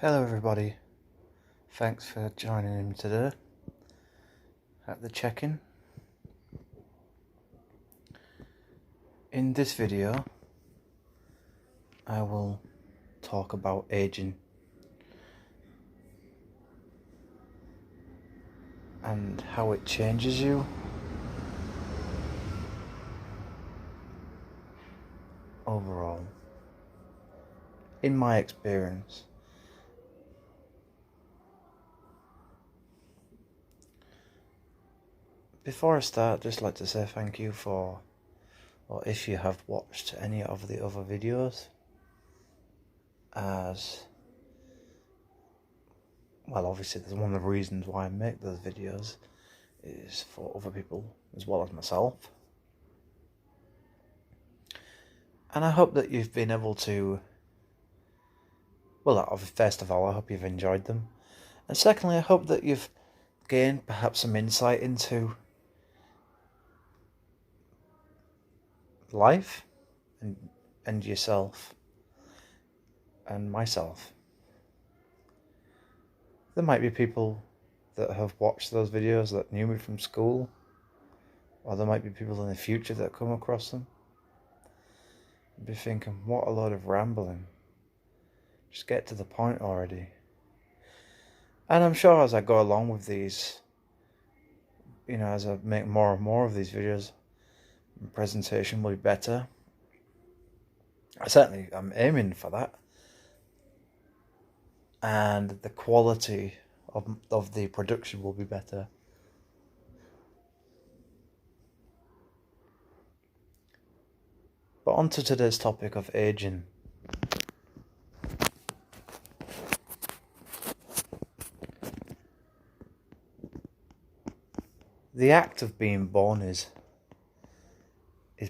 Hello everybody, thanks for joining me today at the check-in. In this video I will talk about aging and how it changes you overall. In my experience, before I start, I'd just like to say thank you for, or if you have watched any of the other videos, as well, obviously there's one of the reasons why I make those videos is for other people as well as myself. And I hope that you've been able to, well, first of all, I hope you've enjoyed them. And secondly, I hope that you've gained perhaps some insight into life and yourself and myself. There might be people that have watched those videos that knew me from school, or there might be people in the future that come across them and be thinking, what a load of rambling, just get to the point already. And I'm sure as I go along with these, as I make more and more of these videos, the presentation will be better. I'm aiming for that. And the quality of the production will be better. But on to today's topic of aging. The act of being born is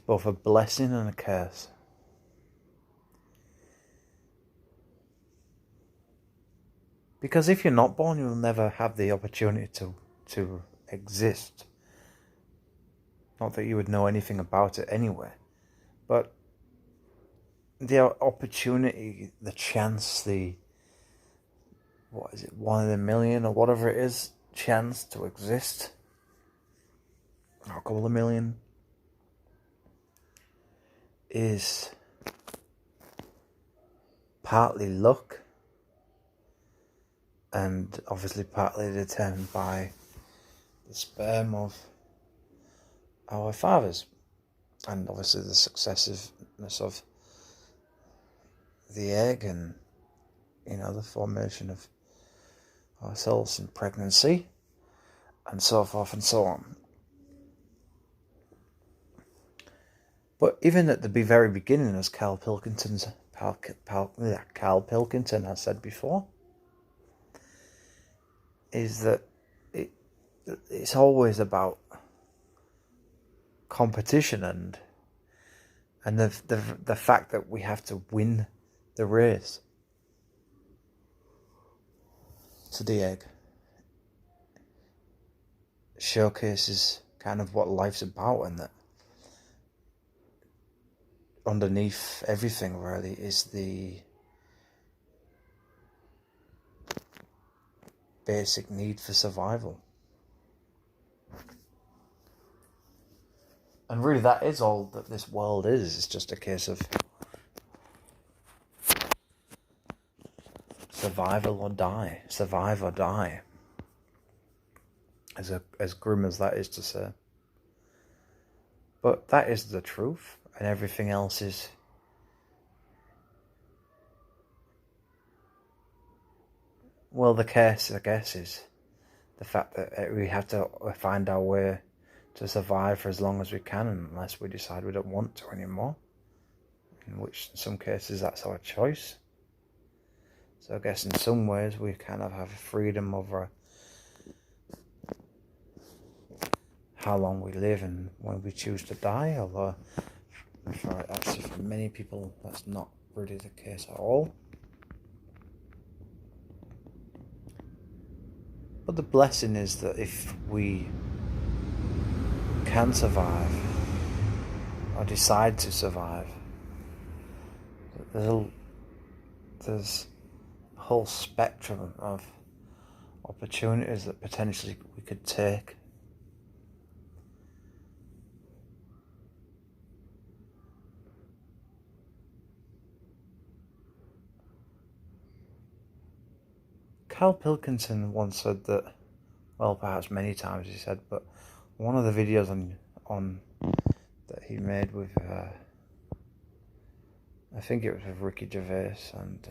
both a blessing and a curse. Because if you're not born, you'll never have the opportunity to exist. Not that you would know anything about it anyway, but the opportunity, the chance, one in a million or whatever it is, chance to exist, or a couple of million, is partly luck and obviously partly determined by the sperm of our fathers, and obviously the successiveness of the egg and the formation of ourselves in pregnancy and so forth and so on. But even at the very beginning, as Carl Pilkington has said before, is that it's always about competition and the fact that we have to win the race to the egg showcases kind of what life's about, and that underneath everything really is the basic need for survival. And really that is all that this world is. It's just a case of survive or die. As grim as that is to say. But that is the truth, and everything else is the curse, I guess, is the fact that we have to find our way to survive for as long as we can, unless we decide we don't want to anymore, in which in some cases that's our choice. So I guess in some ways we kind of have freedom over how long we live and when we choose to die, although for many people that's not really the case at all. But the blessing is that if we can survive, or decide to survive, there's whole spectrum of opportunities that potentially we could take. Carl Pilkington once said that, well, perhaps many times he said, but one of the videos on that he made with, I think it was with Ricky Gervais and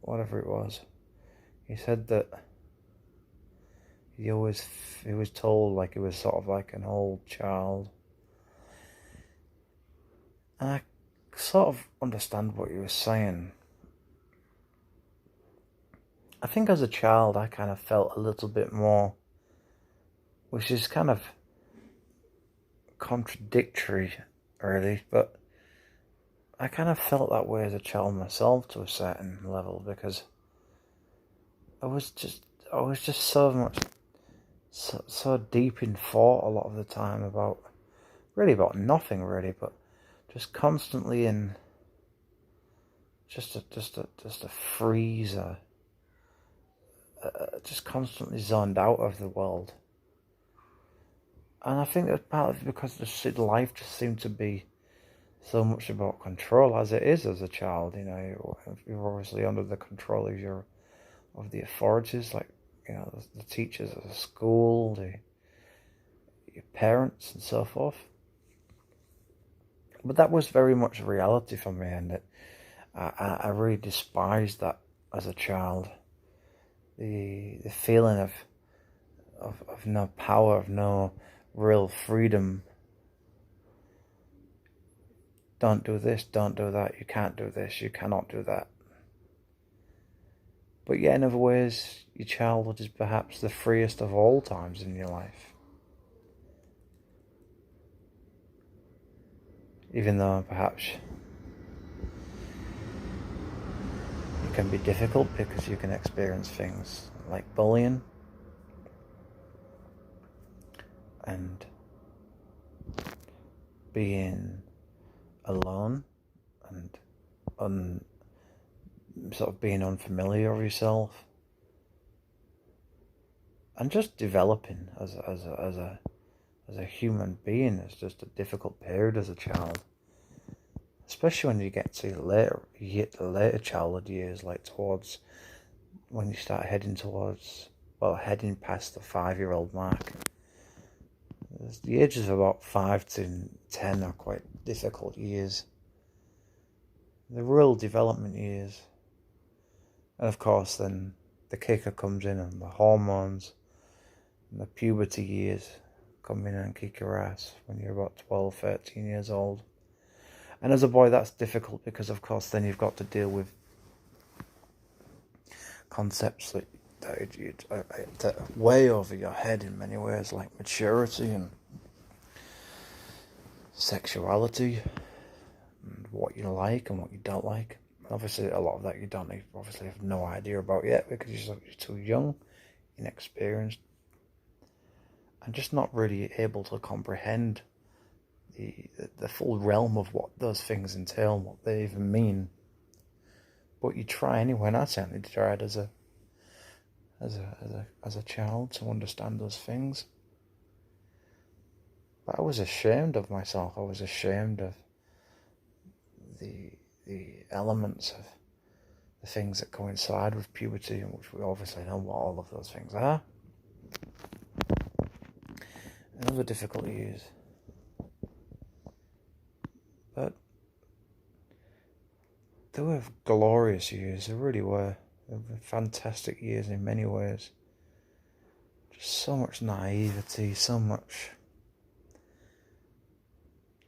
whatever it was, he said that he was told like he was sort of like an old child. And I sort of understand what he was saying. I think as a child I kind of felt a little bit more, which is kind of contradictory really, but I kind of felt that way as a child myself to a certain level, because I was just so deep in thought a lot of the time about nothing really, but just constantly in just a freezer, just constantly zoned out of the world. And I think that's partly because life just seemed to be so much about control, as it is as a child. You know, you're obviously under the control of the authorities, like, you know, the teachers at the school, your parents and so forth. But that was very much reality for me, and I really despised that as a child. The feeling of no power, of no real freedom. Don't do this, don't do that, you can't do this, you cannot do that. But yet in other ways, your childhood is perhaps the freest of all times in your life. Even though perhaps it can be difficult, because you can experience things like bullying and being alone and sort of being unfamiliar of yourself, and just developing as a human being. It's just a difficult period as a child, especially when you get to the later childhood years, like towards when you start heading past the 5-year-old mark. The ages of about 5 to 10 are quite difficult years. The real development years. And of course then the kicker comes in, and the hormones and the puberty years come in and kick your ass when you're about 12, 13 years old. And as a boy that's difficult, because of course then you've got to deal with concepts that way over your head in many ways, like maturity and sexuality and what you like and what you don't like. Obviously a lot of that you obviously have no idea about yet, because you're too young, inexperienced, and just not really able to comprehend the full realm of what those things entail and what they even mean. But you try anyway, and I certainly tried as a child to understand those things. But I was ashamed of myself. I was ashamed of the elements of the things that coincide with puberty, and which we obviously know what all of those things are. And other difficult years. But they were glorious years, they really were. They were fantastic years in many ways. Just so much naivety, so much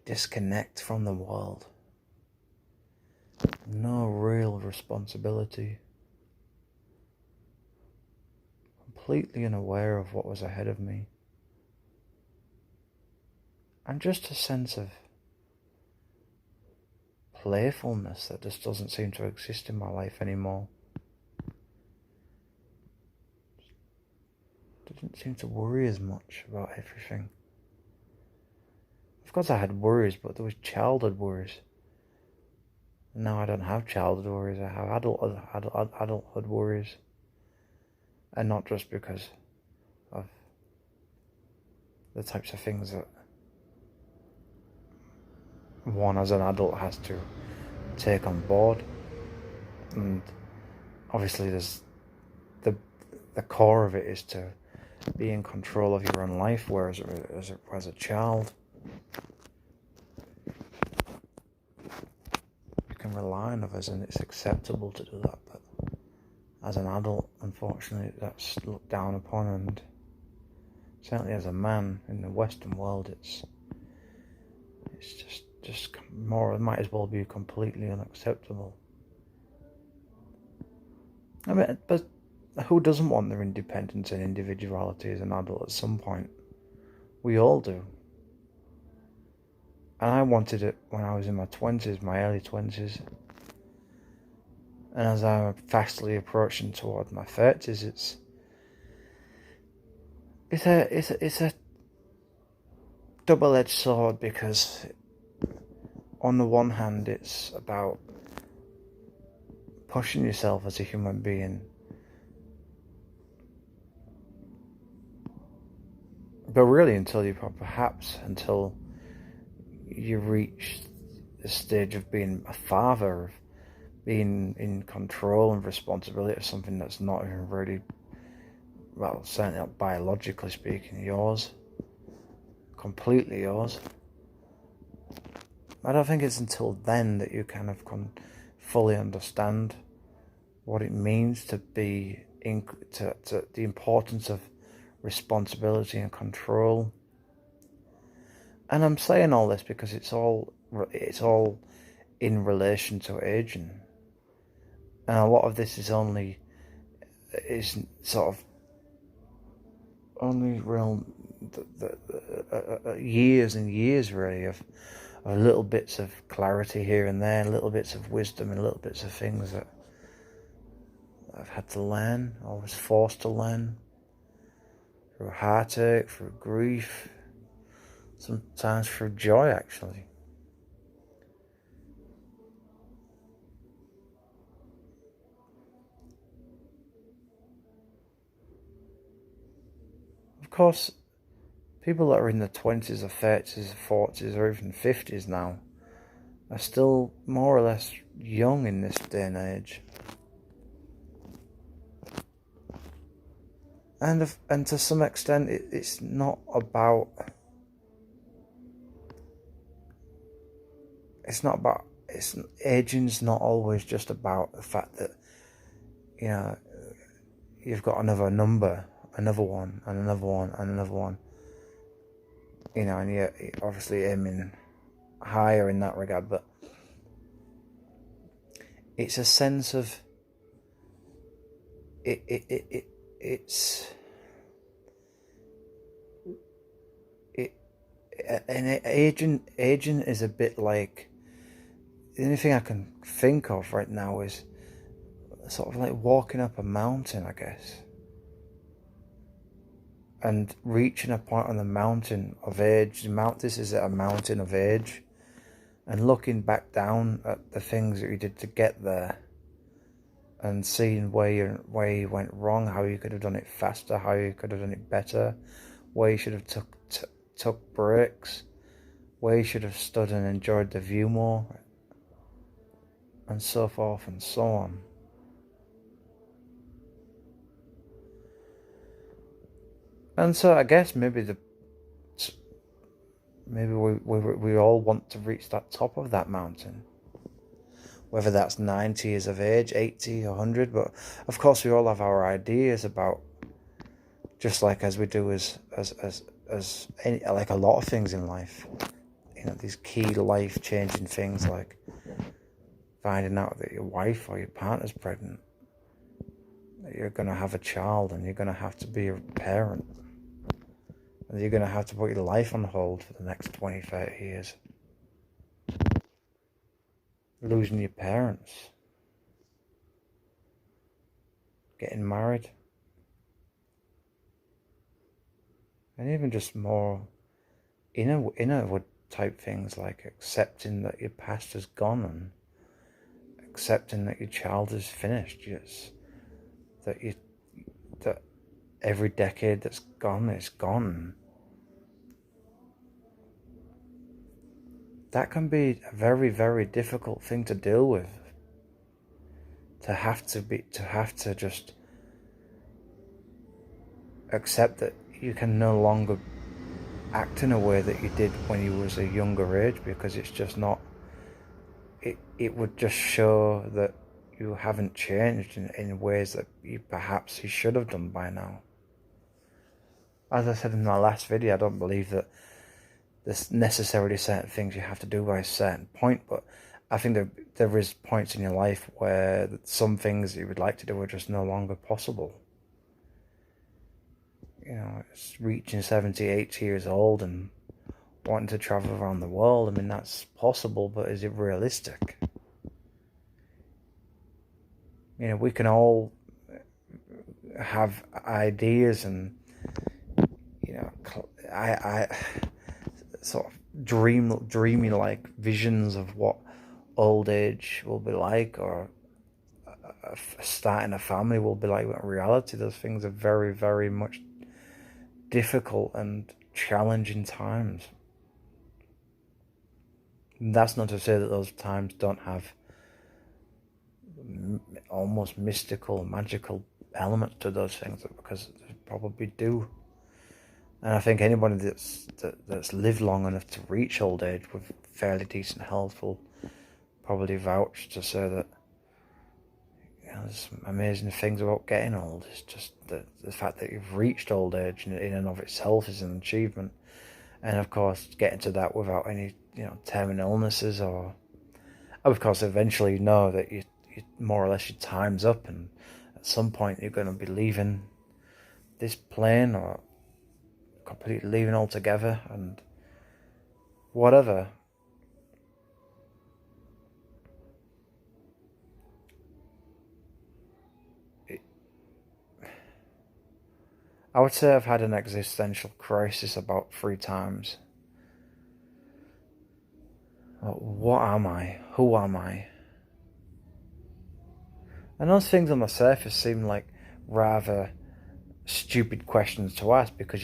disconnect from the world. No real responsibility. Completely unaware of what was ahead of me. And just a sense of playfulness that just doesn't seem to exist in my life anymore. Didn't seem to worry as much about everything. of course I had worries, but there was childhood worries. Now I don't have childhood worries, I have adulthood worries. And not just because of the types of things that one as an adult has to take on board. And obviously there's the core of it is to be in control of your own life, whereas as a child you can rely on others and it's acceptable to do that, but as an adult, unfortunately, that's looked down upon, and certainly as a man in the Western world, it's just more, it might as well be completely unacceptable. I mean, but who doesn't want their independence and individuality as an adult at some point? We all do. And I wanted it when I was in my 20s, my early 20s. And as I'm fastly approaching toward my 30s, it's a double-edged sword, because on the one hand it's about pushing yourself as a human being, but really until you reach the stage of being a father, of being in control and responsibility of something that's not even really, well, certainly not biologically speaking, yours, completely yours. I don't think it's until then that you kind of can fully understand what it means to be to the importance of responsibility and control. And I'm saying all this because it's all in relation to aging, and a lot of this is sort of only real years and years really of little bits of clarity here and there, little bits of wisdom, and little bits of things that I've had to learn, or was forced to learn, through heartache, through grief, sometimes through joy, actually. Of course, people that are in their 20s or 30s or 40s or even 50s now are still more or less young in this day and age. And to some extent, it's not about... aging's not always just about the fact that, you know, you've got another number, another one, and another one, and another one. You know, and you're obviously aiming higher in that regard, but it's a sense of aging is a bit like, the only thing I can think of right now is sort of like walking up a mountain, I guess, and reaching a point on the mountain of age. This is a mountain of age, and looking back down at the things that you did to get there, and seeing where you went wrong, how you could have done it faster, how you could have done it better, where you should have took breaks, where you should have stood and enjoyed the view more, and so forth and so on. And so I guess maybe we all want to reach that top of that mountain, whether that's 90 years of age, 80, 100. But of course we all have our ideas about, just like as we do as any, like a lot of things in life, you know, these key life changing things, like finding out that your wife or your partner's pregnant, that you're going to have a child, and you're going to have to be a parent, and you're going to have to put your life on hold for the next 20, 30 years. Losing your parents, getting married, and even just more inward type things like accepting that your past is gone and accepting that your child is finished. Yes, that every decade that's gone is gone. That can be a very, very difficult thing to deal with. To have to just accept that you can no longer act in a way that you did when you was a younger age, because it's just not. It would just show that you haven't changed in ways that you should have done by now. As I said in my last video, I don't believe that there's necessarily certain things you have to do by a certain point, but I think there is points in your life where some things that you would like to do are just no longer possible. You know, it's reaching 70, 80 years old and wanting to travel around the world. I mean, that's possible, but is it realistic? You know, we can all have ideas and, you know, I sort of dreaming like visions of what old age will be like, or starting a family will be like. But in reality, those things are very, very much difficult and challenging times. And that's not to say that those times don't have almost mystical, magical elements to those things, because they probably do. And I think anybody that's lived long enough to reach old age with fairly decent health will probably vouch to say that, you know, there's some amazing things about getting old. It's just the fact that you've reached old age in and of itself is an achievement. And of course, getting to that without any, you know, terminal illnesses, or of course eventually you know that you more or less your time's up, and at some point you're going to be leaving this plane, or completely leaving altogether, and whatever. I would say I've had an existential crisis about 3 times. What am I? Who am I? And those things on the surface seem like rather stupid questions to ask, because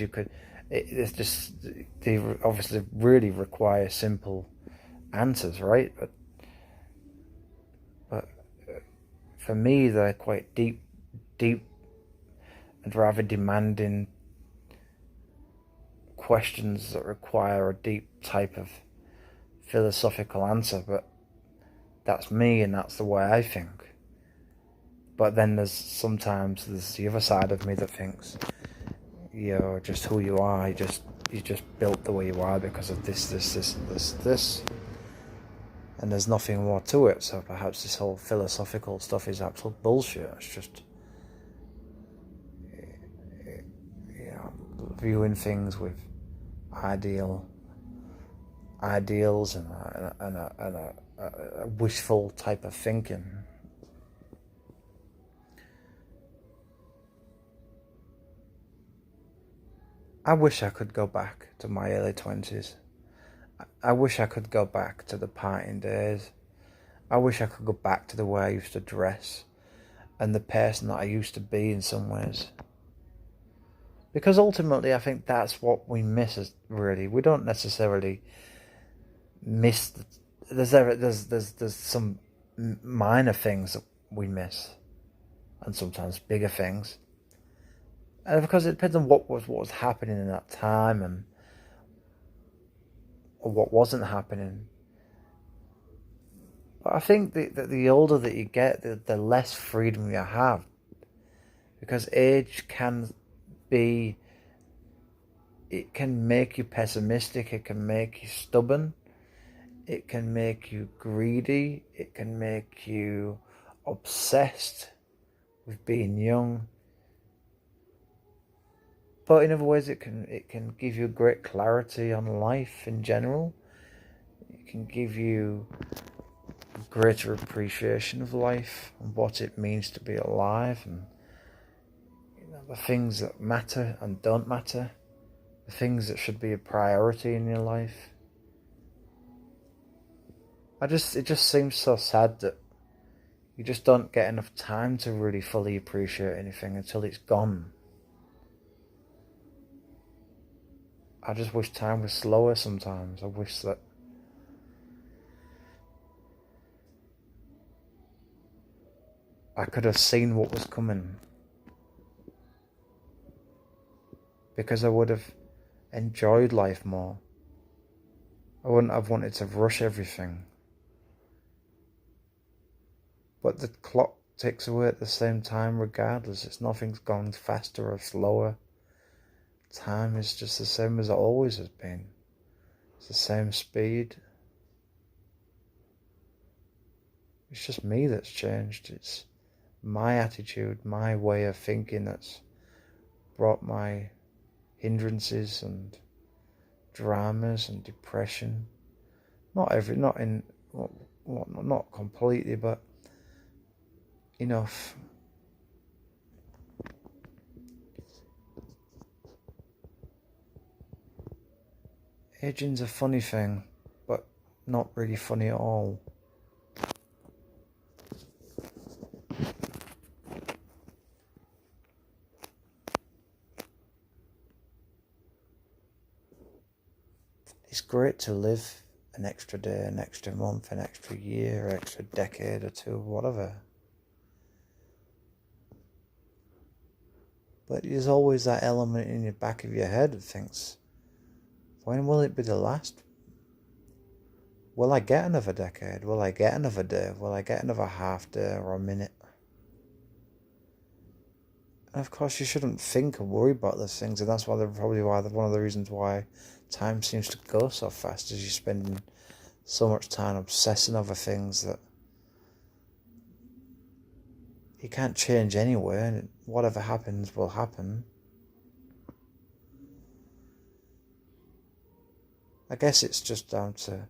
they obviously really require simple answers, right? But for me, they're quite deep and rather demanding questions that require a deep type of philosophical answer. But that's me, and that's the way I think. But then there's the other side of me that thinks you're just who you are. You just built the way you are because of this, and there's nothing more to it. So perhaps this whole philosophical stuff is absolute bullshit. It's just, you know, viewing things with ideals and a wishful type of thinking. I wish I could go back to my early 20s. I wish I could go back to the partying days. I wish I could go back to the way I used to dress and the person that I used to be in some ways. Because ultimately, I think that's what we miss. Really, we don't necessarily miss. There's some minor things that we miss, and sometimes bigger things. And because it depends on what was happening in that time, or what wasn't happening. But I think that the older that you get, the less freedom you have, because age can make you pessimistic, it can make you stubborn, it can make you greedy, it can make you obsessed with being young. But in other ways, it can give you great clarity on life in general. It can give you greater appreciation of life and what it means to be alive, and, you know, the things that matter and don't matter, the things that should be a priority in your life. it just seems so sad that you just don't get enough time to really fully appreciate anything until it's gone. I just wish time was slower sometimes. I wish that I could have seen what was coming, because I would have enjoyed life more. I wouldn't have wanted to rush everything. But the clock ticks away at the same time regardless. It's nothing's gone faster or slower. Time is just the same as it always has been. It's the same speed. It's just me that's changed. It's my attitude, my way of thinking that's brought my hindrances and dramas and depression. Not completely, but enough. Aging's a funny thing, but not really funny at all. It's great to live an extra day, an extra month, an extra year, an extra decade or two, whatever. But there's always that element in the back of your head that thinks, when will it be the last? Will I get another decade? Will I get another day? Will I get another half day or a minute? And of course, you shouldn't think or worry about those things, and that's one of the reasons why time seems to go so fast, is you're spending so much time obsessing over things that you can't change anyway, and whatever happens will happen. I guess it's just down to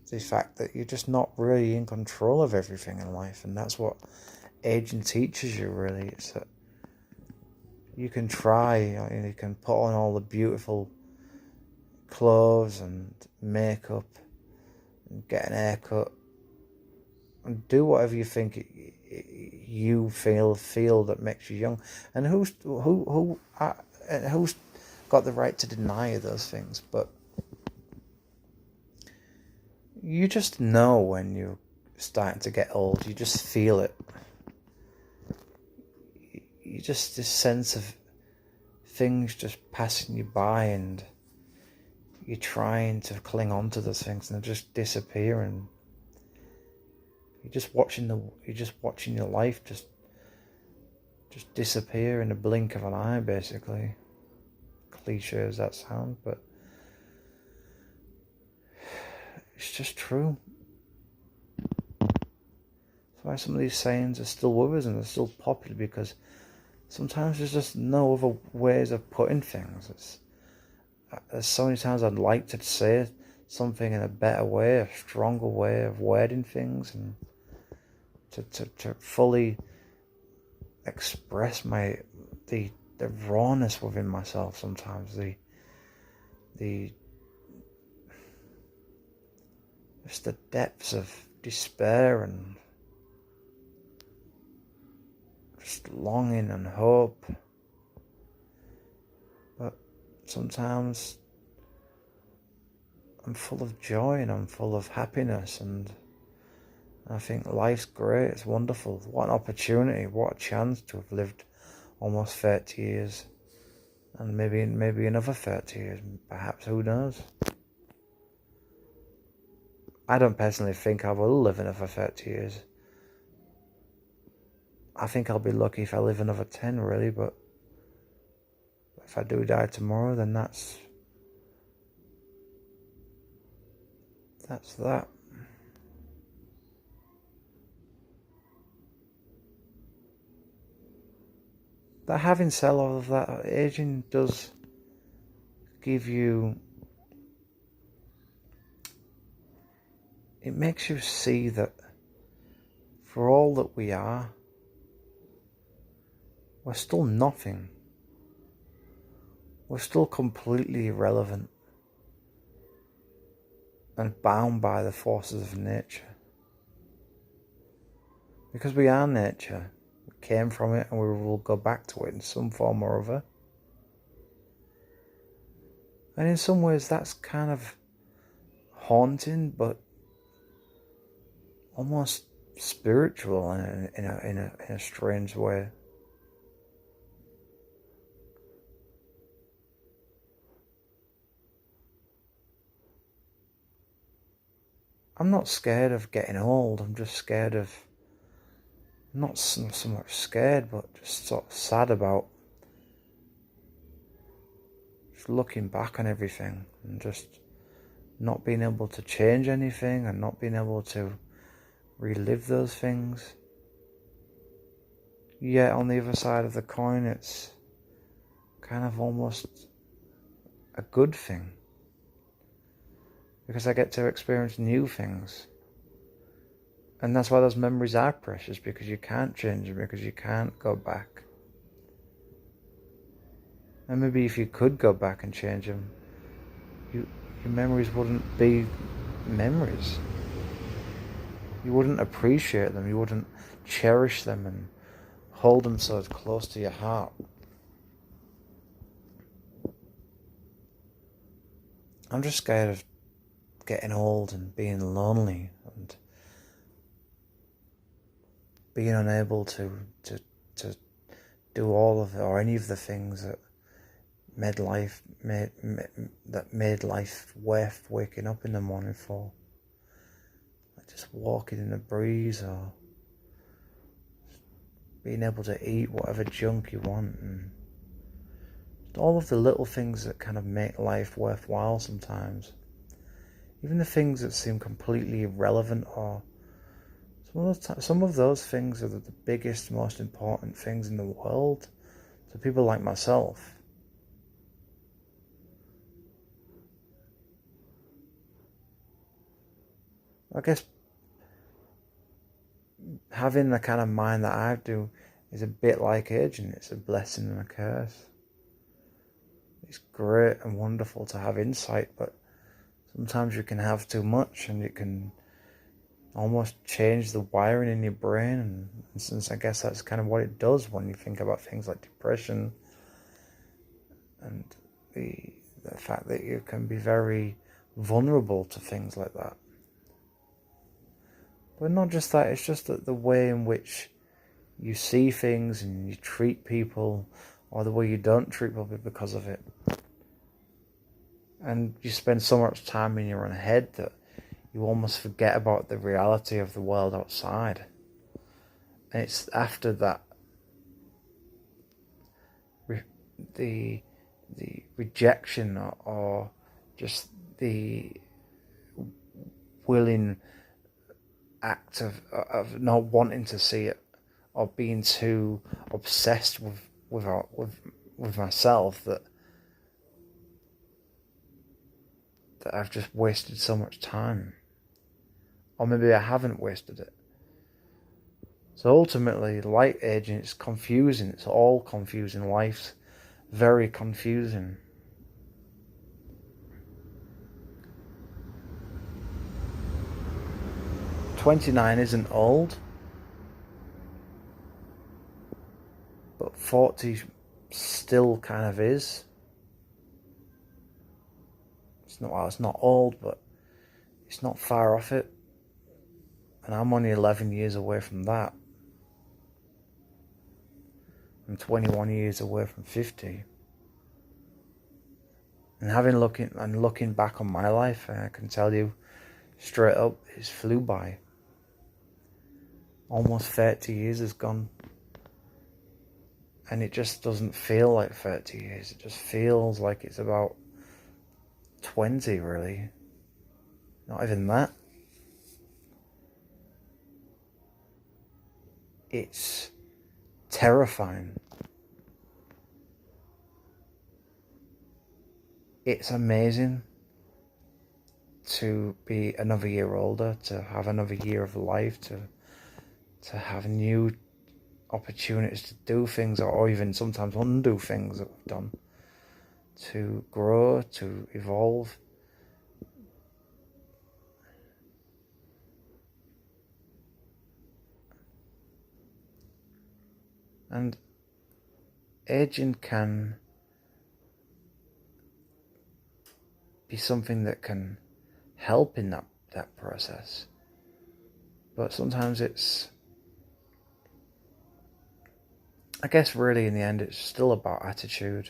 the fact that you're just not really in control of everything in life, and that's what aging teaches you, really. It's that you can try, you can put on all the beautiful clothes and makeup and get an haircut and do whatever you think you feel that makes you young. And who's got the right to deny those things? But you just know when you're starting to get old. You just feel it. You just, this sense of things just passing you by, and you're trying to cling on to those things, and they're just disappearing. You're just watching your life just disappear in the blink of an eye, basically. Cliche as that sounds, but it's just true. That's why some of these sayings are still with us and they're still popular, because sometimes there's just no other ways of putting things. There's so many times I'd like to say something in a better way, a stronger way of wording things, and to fully express the rawness within myself sometimes, just the depths of despair and just longing and hope. But sometimes I'm full of joy and I'm full of happiness, and I think life's great, it's wonderful. What an opportunity, what a chance to have lived almost 30 years, and maybe another 30 years, perhaps, who knows. I don't personally think I will live another 30 years. I think I'll be lucky if I live another 10, really, but if I do die tomorrow, then that's that. But having said all of that, aging does give you, it makes you see that for all that we are, we're still nothing. We're still completely irrelevant. and bound by the forces of nature. Because we are nature. We came from it and we will go back to it in some form or other. And in some ways that's kind of haunting, but almost spiritual in a strange way. I'm not scared of getting old. I'm just scared of, not so much scared, but just sort of sad about just looking back on everything and just not being able to change anything and not being able to relive those things. Yet on the other side of the coin, it's kind of almost a good thing, because I get to experience new things. And that's why those memories are precious, because you can't change them, because you can't go back. And maybe if you could go back and change them, your memories wouldn't be memories. You wouldn't appreciate them, you wouldn't cherish them and hold them so close to your heart. I'm just scared of getting old and being lonely and being unable to do all of it, or any of the things that made life worth waking up in the morning for. Like just walking in the breeze, or being able to eat whatever junk you want, and all of the little things that kind of make life worthwhile sometimes. Even the things that seem completely irrelevant, or some of those things are the biggest, most important things in the world to people like myself. I guess having the kind of mind that I do is a bit like aging. It's a blessing and a curse. It's great and wonderful to have insight, but sometimes you can have too much and it can almost change the wiring in your brain. And since I guess that's kind of what it does when you think about things like depression and the fact that you can be very vulnerable to things like that. But not just that, it's just that the way in which you see things and you treat people, or the way you don't treat people because of it. And you spend so much time in your own head that you almost forget about the reality of the world outside. And it's after that, the rejection, or just the willing act of not wanting to see it, or being too obsessed with myself, that I've just wasted so much time. Or maybe I haven't wasted it. So ultimately, like aging, it's confusing. It's all confusing. Life's very confusing. "29 isn't old, but 40 still kind of is. It's not old, but it's not far off it. And I'm only 11 years away from that. I'm 21 years away from 50. And looking back on my life, I can tell you straight up, it flew by. Almost 30 years has gone. And it just doesn't feel like 30 years. It just feels like it's about 20, really. Not even that. It's terrifying. It's amazing to be another year older, to have another year of life, to have new opportunities to do things, or even sometimes undo things that we've done, to grow, to evolve. And aging can be something that can help in that process. But sometimes I guess really in the end it's still about attitude.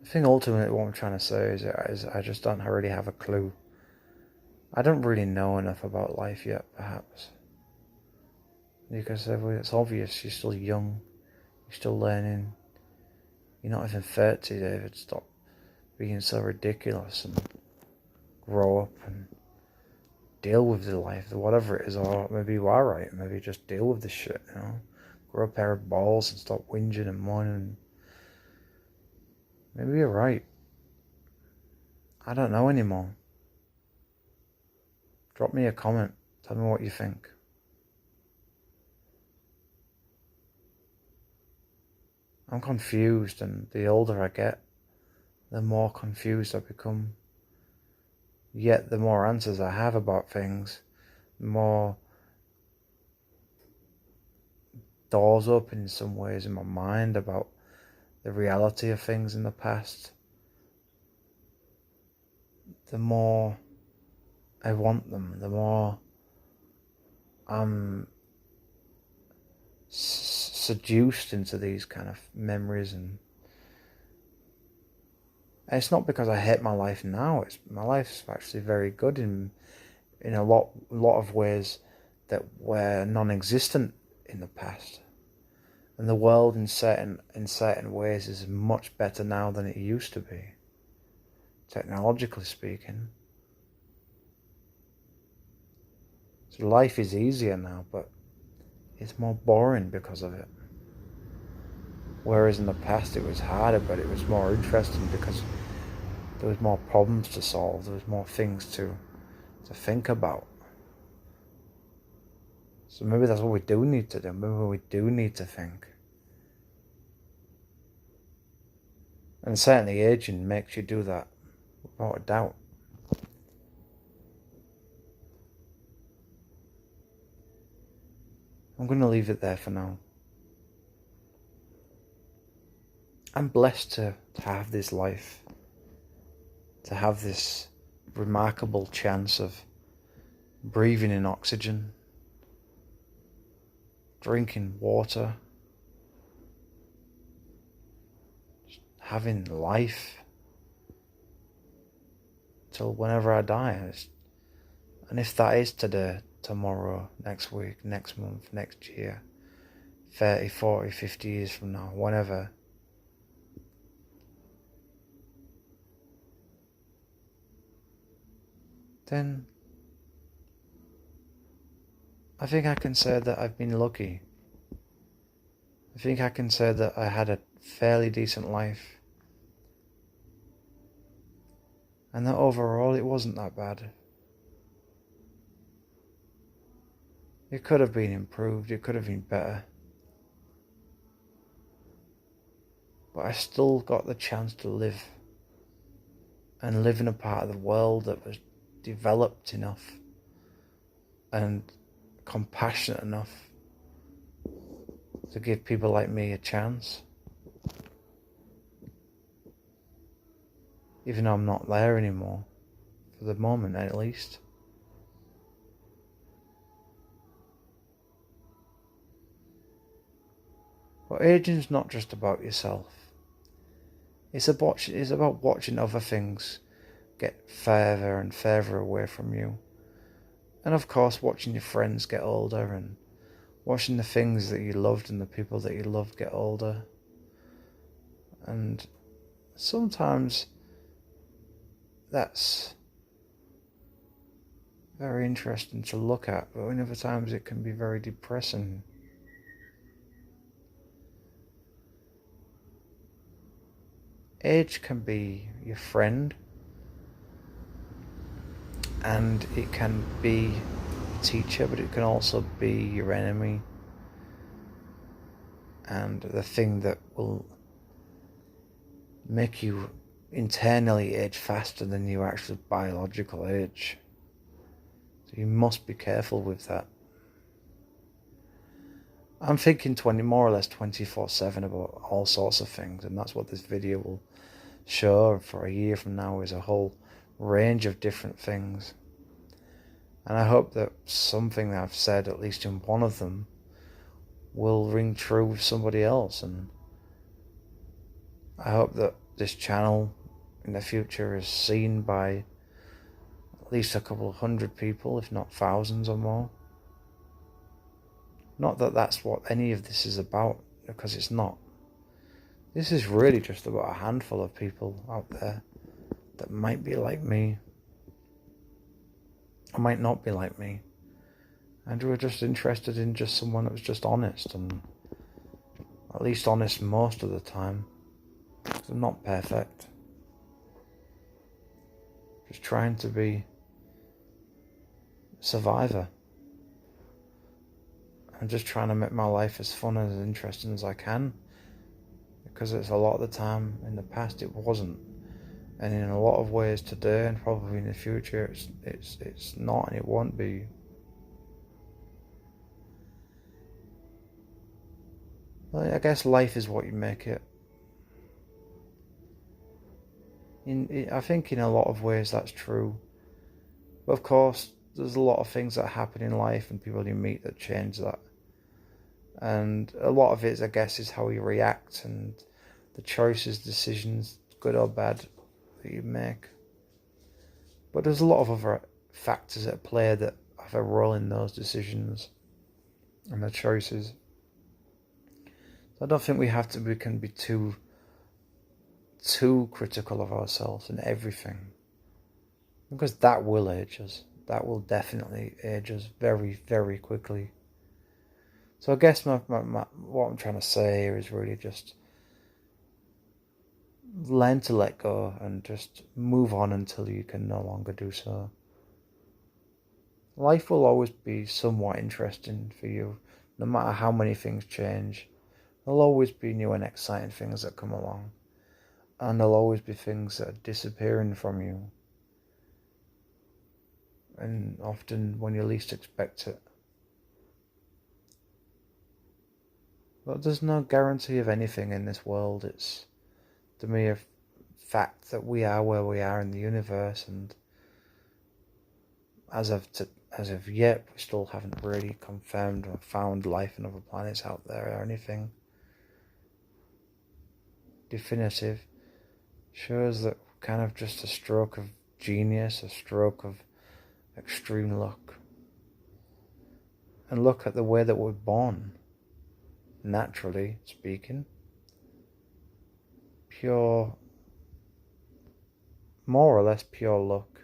I think ultimately what I'm trying to say is I just don't really have a clue. I don't really know enough about life yet, perhaps. Because it's obvious you're still young, you're still learning. You're not even 30, David. Stop being so ridiculous and grow up and deal with the life, whatever it is. Or maybe you are right, maybe just deal with this shit, Grow a pair of balls and stop whinging and moaning. Maybe you're right. I don't know anymore. Drop me a comment. Tell me what you think. I'm confused, and the older I get, the more confused I become. Yet the more answers I have about things, the more doors open in some ways in my mind about the reality of things in the past. The more I want them, the more I'm seduced into these kind of memories. And it's not because I hate my life now. My life's actually very good in a lot of ways that were non-existent in the past. And the world in certain ways is much better now than it used to be, technologically speaking. So life is easier now, but it's more boring because of it. Whereas in the past it was harder, but it was more interesting because there was more problems to solve, there was more things to think about. So maybe that's what we do need to do. Maybe we do need to think. And certainly aging makes you do that, without a doubt. I'm going to leave it there for now. I'm blessed to have this life, to have this remarkable chance of breathing in oxygen, drinking water, having life till whenever I die. And if that is today, tomorrow, next week, next month, next year, 30, 40, 50 years from now, whenever, then I think I can say that I've been lucky. I think I can say that I had a fairly decent life. And that overall it wasn't that bad. It could have been improved, it could have been better. But I still got the chance to live. And live in a part of the world that was developed enough and compassionate enough to give people like me a chance. Even though I'm not there anymore, for the moment at least. But aging's not just about yourself. It's about watching other things get further and further away from you. And of course watching your friends get older and watching the things that you loved and the people that you loved get older. And sometimes that's very interesting to look at, but in other times it can be very depressing. Age can be your friend, and it can be a teacher, but it can also be your enemy, and the thing that will make you internally age faster than your actual biological age. So you must be careful with that. I'm thinking more or less 24/7 about all sorts of things, and that's what this video will show for a year from now, is a whole range of different things. And I hope that something that I've said, at least in one of them, will ring true with somebody else. And I hope that this channel in the future is seen by at least a couple of hundred people, if not thousands or more. Not that that's what any of this is about, because it's not. This is really just about a handful of people out there that might be like me, or might not be like me, and who are just interested in just someone that was just honest, and at least honest most of the time. So I'm not perfect. Just trying to be a survivor. I'm just trying to make my life as fun and as interesting as I can, because it's a lot of the time in the past it wasn't, and in a lot of ways today and probably in the future it's not, and it won't be. Well, I guess life is what you make it. I think in a lot of ways that's true, but of course there's a lot of things that happen in life and people you meet that change that. And a lot of it, I guess, is how you react and the choices, decisions, good or bad, that you make. But there's a lot of other factors at play that have a role in those decisions and the choices. So I don't think we can be too critical of ourselves and everything, because that will age us. That will definitely age us very, very quickly. So I guess what I'm trying to say here is really just learn to let go and just move on until you can no longer do so. Life will always be somewhat interesting for you, no matter how many things change. There'll always be new and exciting things that come along, and there'll always be things that are disappearing from you, and often when you least expect it. But there's no guarantee of anything in this world. It's the mere fact that we are where we are in the universe, and as of yet, we still haven't really confirmed or found life on other planets out there or anything definitive. Shows that kind of just a stroke of genius, a stroke of extreme luck. And look at the way that we're born. Naturally speaking, more or less pure luck,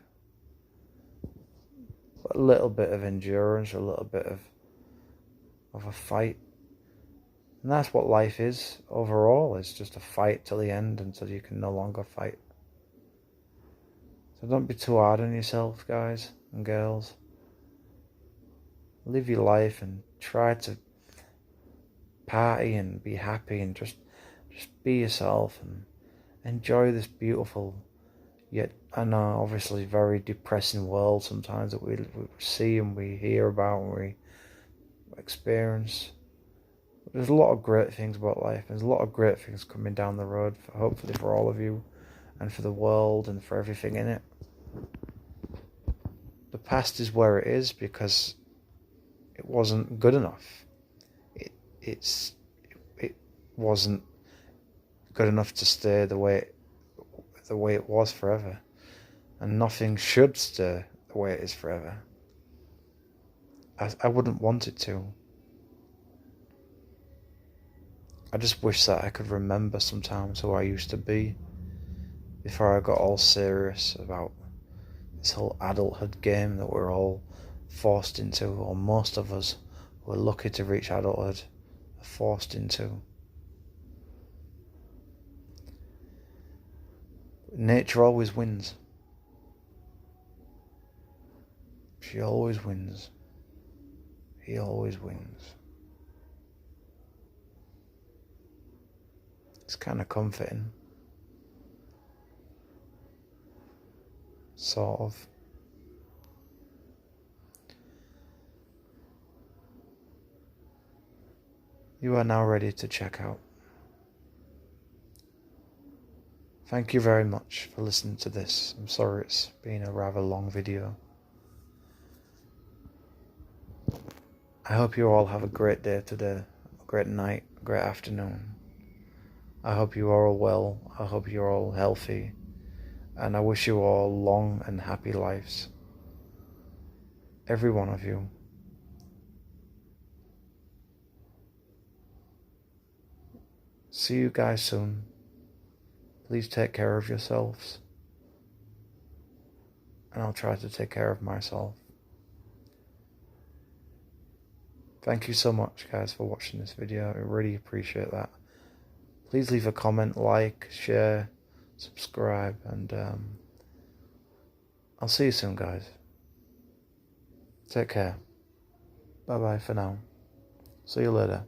but a little bit of endurance, a little bit of a fight. And that's what life is overall. It's just a fight till the end, until you can no longer fight. So don't be too hard on yourself, guys and girls. Live your life and try to party and be happy, and just be yourself and enjoy this beautiful, yet I know obviously very depressing world sometimes that we see and we hear about and we experience. But there's a lot of great things about life. There's a lot of great things coming down the road, hopefully for all of you and for the world and for everything in it. The past is where it is because it wasn't good enough. It wasn't good enough to stay the way it was forever, and nothing should stay the way it is forever. I wouldn't want it to. I just wish that I could remember sometimes who I used to be before I got all serious about this whole adulthood game that we're all forced into, or most of us who are lucky to reach adulthood are forced into. Nature always wins. She always wins. He always wins. It's kind of comforting. Sort of. you are now ready to check out. Thank you very much for listening to this. I'm sorry it's been a rather long video. I hope you all have a great day today, a great night, a great afternoon. I hope you are all well, I hope you're all healthy, and I wish you all long and happy lives. Every one of you. See you guys soon. Please take care of yourselves, and I'll try to take care of myself. Thank you so much, guys, for watching this video. I really appreciate that. Please leave a comment, like, share, subscribe, and I'll see you soon, guys. Take care. Bye bye for now. See you later.